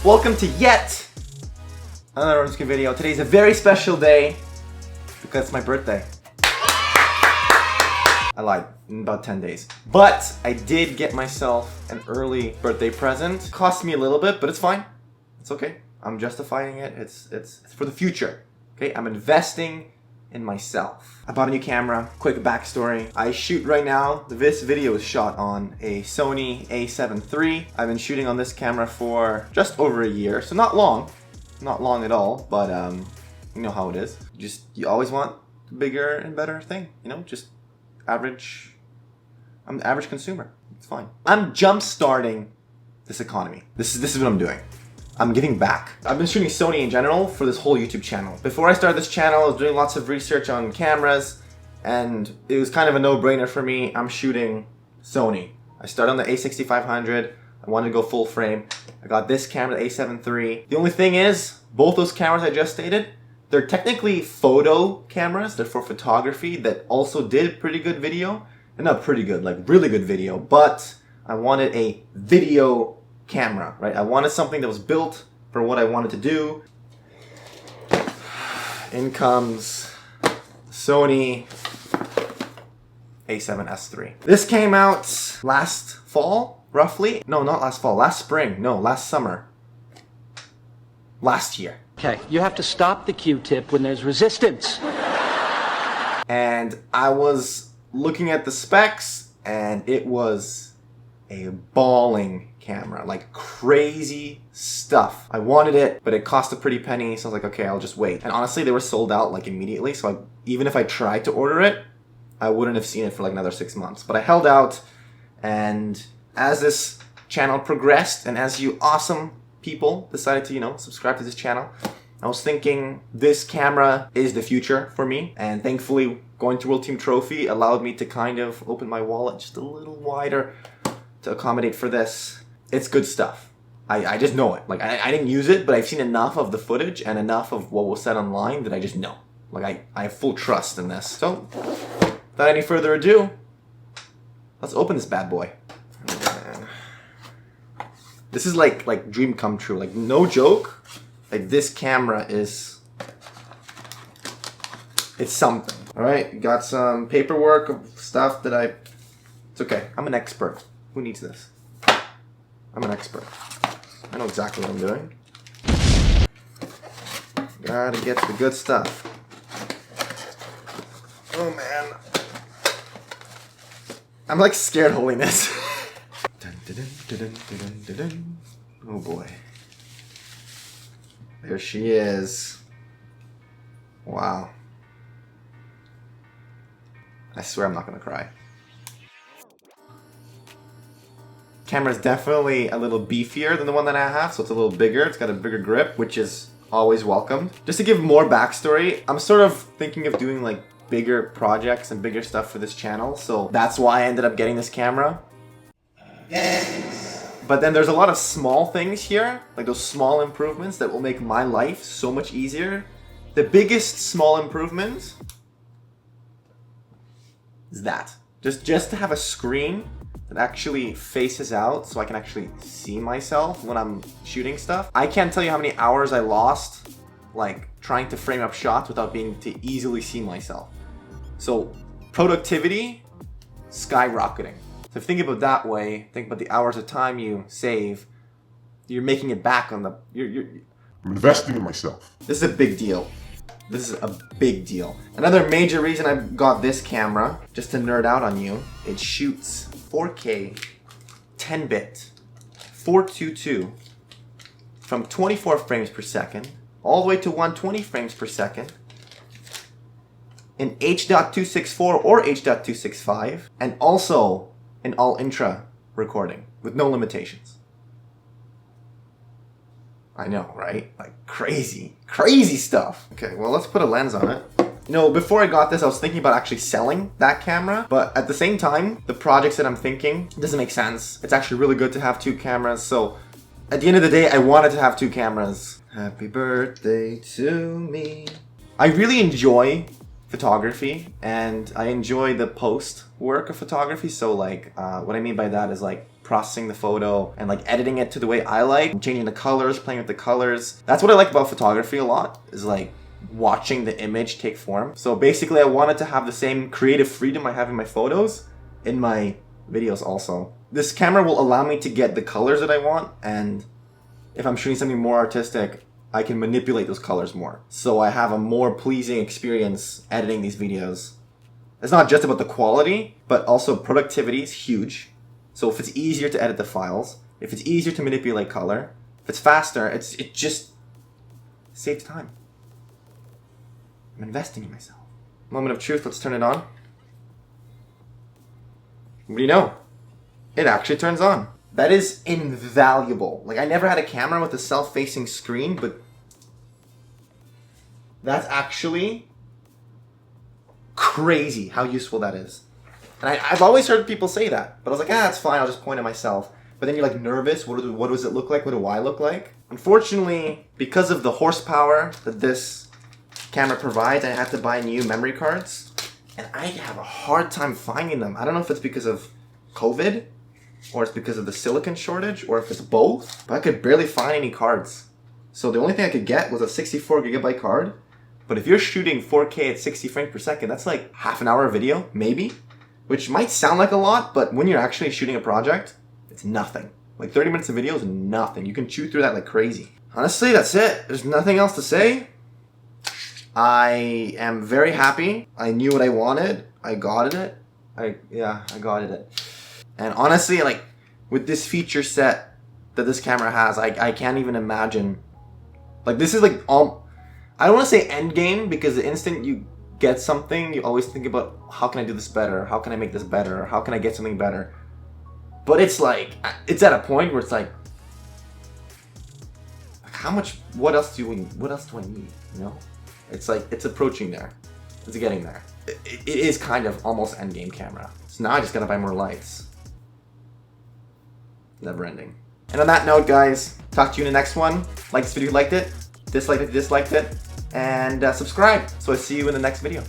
Welcome to yet another Romsky video. Today's a very special day because it's my birthday. I lied, in about 10 days. But I did get myself an early birthday present. Cost me a little bit, but it's fine. It's okay. I'm justifying it. It's for the future. Okay, I'm investing in myself. I bought a new camera. Quick backstory. I shoot right now. This video is shot on a Sony a7 III. I've been shooting on this camera for just over a year, so not long. Not long at all, but you know how it is. You always want bigger and better thing, you know, just average. I'm the average consumer. It's fine. I'm jump starting this economy. This is what I'm doing. I'm giving back. I've been shooting Sony in general for this whole YouTube channel. Before I started this channel, I was doing lots of research on cameras, and it was kind of a no-brainer for me. I'm shooting Sony. I started on the a6500. I wanted to go full frame. I got this camera, the a7 III. The only thing is, both those cameras I just stated, they're technically photo cameras. They're for photography that also did pretty good video. And not pretty good, like really good video, but I wanted a video camera, right? I wanted something that was built for what I wanted to do. In comes Sony a7S III. This came out last fall, roughly. No, not last fall, last spring. No, last summer. Last year. Okay, you have to stop the Q-tip when there's resistance. And I was looking at the specs, and it was a balling camera, like crazy stuff. I wanted it, but it cost a pretty penny, so I was like, okay, I'll just wait. And honestly, they were sold out like immediately, so even if I tried to order it, I wouldn't have seen it for like another 6 months. But I held out, and as this channel progressed, and as you awesome people decided to, you know, subscribe to this channel, I was thinking this camera is the future for me, and thankfully going to World Team Trophy allowed me to kind of open my wallet just a little wider to accommodate for this. It's good stuff. I just know it. Like, I didn't use it, but I've seen enough of the footage and enough of what was said online that I just know. Like, I have full trust in this. So, without any further ado, let's open this bad boy. Oh, man. This is like dream come true. Like, no joke. Like, this camera is... it's something. Alright, got some paperwork of stuff that it's okay. I'm an expert. Who needs this? I'm an expert. I know exactly what I'm doing. Gotta get the good stuff. Oh man. I'm like scared holding this. Oh boy. There she is. Wow. I swear I'm not gonna cry. Camera's definitely a little beefier than the one that I have, so it's a little bigger. It's got a bigger grip, which is always welcomed. Just to give more backstory, I'm sort of thinking of doing like bigger projects and bigger stuff for this channel, so that's why I ended up getting this camera. But then there's a lot of small things here, like those small improvements that will make my life so much easier. The biggest small improvement is that. Just to have a screen that actually faces out so I can actually see myself when I'm shooting stuff. I can't tell you how many hours I lost like trying to frame up shots without being able to easily see myself. So productivity skyrocketing. So if you think about it that way, think about the hours of time you save, you're making it back on the... I'm investing in myself. This is a big deal. This is a big deal. Another major reason I got this camera, just to nerd out on you, it shoots 4K, 10-bit, 422, from 24 frames per second, all the way to 120 frames per second, in H.264 or H.265, and also in all-intra recording, with no limitations. I know, right? Like crazy, crazy stuff. Okay, well, let's put a lens on it. You know, before I got this, I was thinking about actually selling that camera, but at the same time, the projects that I'm thinking doesn't make sense. It's actually really good to have two cameras, so at the end of the day, I wanted to have two cameras. Happy birthday to me. I really enjoy photography, and I enjoy the post work of photography. So like, what I mean by that is like processing the photo and like editing it to the way I like, changing the colors, playing with the colors. That's what I like about photography a lot, is like watching the image take form. So basically I wanted to have the same creative freedom I have in my photos in my videos also. This camera will allow me to get the colors that I want, and if I'm shooting something more artistic, I can manipulate those colors more. So I have a more pleasing experience editing these videos. It's not just about the quality, but also productivity is huge. So if it's easier to edit the files, if it's easier to manipulate color, if it's faster, it just saves time. I'm investing in myself. Moment of truth, let's turn it on. What do you know? It actually turns on. That is invaluable. Like, I never had a camera with a self-facing screen, but that's actually crazy how useful that is. And I've always heard people say that, but I was like, it's fine, I'll just point at myself. But then you're like nervous, what does it look like? What do I look like? Unfortunately, because of the horsepower that this camera provides, I had to buy new memory cards, and I have a hard time finding them. I don't know if it's because of COVID, or it's because of the silicon shortage, or if it's both, but I could barely find any cards. So the only thing I could get was a 64 gigabyte card. But if you're shooting 4K at 60 frames per second, that's like half an hour of video, maybe? Which might sound like a lot, but when you're actually shooting a project, it's nothing. Like 30 minutes of video is nothing. You can chew through that like crazy. Honestly, that's it. There's nothing else to say. I am very happy. I knew what I wanted. I got it. I got it. And honestly, like, with this feature set that this camera has, I can't even imagine. Like, this is like I don't want to say end game, because the instant you get something, you always think about, how can I do this better? How can I make this better? How can I get something better? But it's like, it's at a point where it's like how much, what else do I need, you know? It's like, it's approaching there. It's getting there. It is kind of almost end game camera. So now I just gotta buy more lights. Never ending. And on that note, guys, talk to you in the next one. Like this video if you liked it, dislike it if you disliked it, and subscribe. So I see you in the next video.